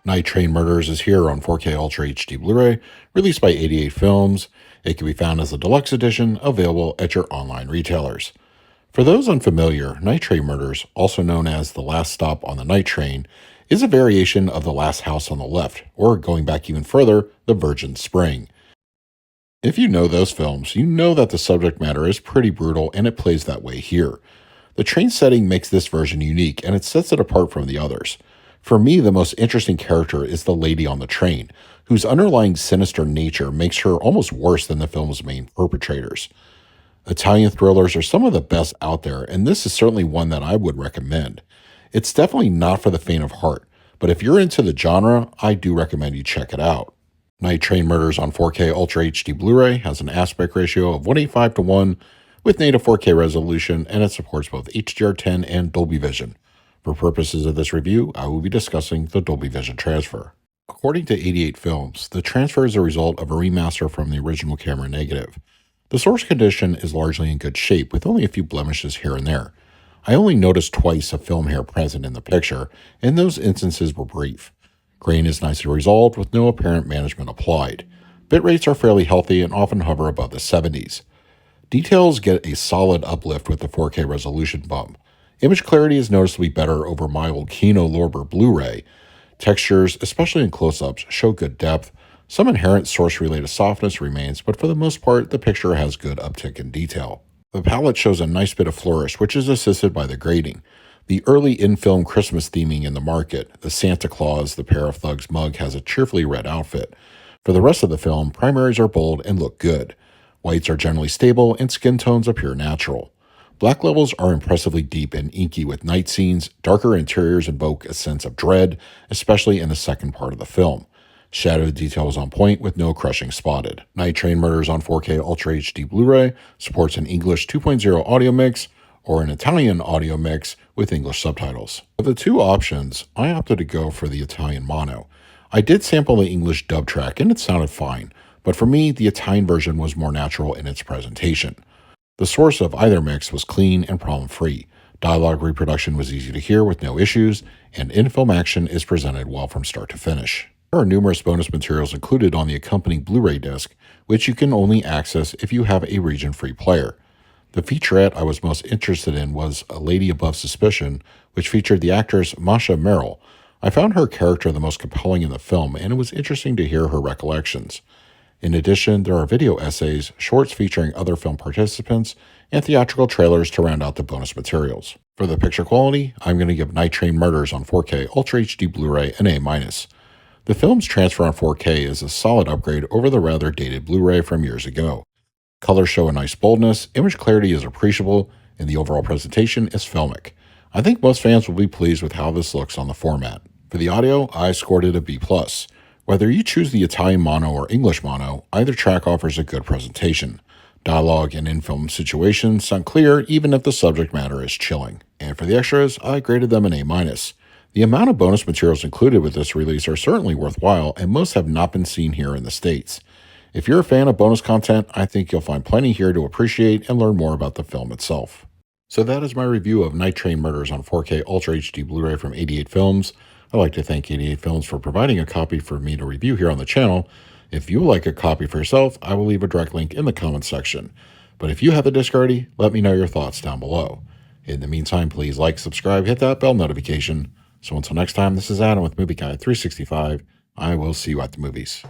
Night Train Murders is here on 4K Ultra HD Blu-ray, released by 88 Films. It can be found as a deluxe edition, available at your online retailers. For those unfamiliar, Night Train Murders, also known as The Last Stop on the Night Train, is a variation of The Last House on the Left, or going back even further, The Virgin Spring. If you know those films, you know that the subject matter is pretty brutal, and it plays that way here. The train setting makes this version unique, and it sets it apart from the others. For me, the most interesting character is the lady on the train, whose underlying sinister nature makes her almost worse than the film's main perpetrators. Italian thrillers are some of the best out there, and this is certainly one that I would recommend. It's definitely not for the faint of heart, but if you're into the genre, I do recommend you check it out. Night Train Murders on 4K Ultra HD Blu-ray has an aspect ratio of 1:1 with native 4K resolution, and it supports both HDR10 and Dolby Vision. For purposes of this review, I will be discussing the Dolby Vision transfer. According to 88 Films, the transfer is a result of a remaster from the original camera negative. The source condition is largely in good shape, with only a few blemishes here and there. I only noticed twice a film hair present in the picture, and those instances were brief. Grain is nicely resolved with no apparent management applied. Bit rates are fairly healthy and often hover above the 70s. Details get a solid uplift with the 4K resolution bump. Image clarity is noticeably better over my old Kino Lorber Blu-ray. Textures, especially in close-ups, show good depth. Some inherent source-related softness remains, but for the most part, the picture has good uptick in detail. The palette shows a nice bit of flourish, which is assisted by the grading. The early in-film Christmas theming in the market, the Santa Claus, the Pair of Thugs mug has a cheerfully red outfit. For the rest of the film, primaries are bold and look good. Whites are generally stable and skin tones appear natural. Black levels are impressively deep and inky with night scenes. Darker interiors invoke a sense of dread, especially in the second part of the film. Shadow detail is on point with no crushing spotted. Night Train Murders on 4K Ultra HD Blu-ray supports an English 2.0 audio mix or an Italian audio mix with English subtitles. Of the two options, I opted to go for the Italian mono. I did sample the English dub track and it sounded fine, but for me, the Italian version was more natural in its presentation. The source of either mix was clean and problem-free. Dialogue reproduction was easy to hear with no issues, and in-film action is presented well from start to finish. There are numerous bonus materials included on the accompanying Blu-ray disc, which you can only access if you have a region-free player. The featurette I was most interested in was A Lady Above Suspicion, which featured the actress Masha Merrill. I found her character the most compelling in the film, and it was interesting to hear her recollections. In addition, there are video essays, shorts featuring other film participants, and theatrical trailers to round out the bonus materials. For the picture quality, I'm going to give Night Train Murders on 4K Ultra HD Blu-ray an A-. The film's transfer on 4K is a solid upgrade over the rather dated Blu-ray from years ago. Colors show a nice boldness, image clarity is appreciable, and the overall presentation is filmic. I think most fans will be pleased with how this looks on the format. For the audio, I scored it a B+. Whether you choose the Italian mono or English mono, either track offers a good presentation. Dialogue and in-film situations sound clear even if the subject matter is chilling. And for the extras, I graded them an A-. The amount of bonus materials included with this release are certainly worthwhile, and most have not been seen here in the States. If you're a fan of bonus content, I think you'll find plenty here to appreciate and learn more about the film itself. So that is my review of Night Train Murders on 4K Ultra HD Blu-ray from 88 Films. I'd like to thank 88 Films for providing a copy for me to review here on the channel. If you would like a copy for yourself, I will leave a direct link in the comments section. But if you have the disc already, let me know your thoughts down below. In the meantime, please like, subscribe, hit that bell notification. So until next time, this is Adam with Movie Guide 365. I will see you at the movies.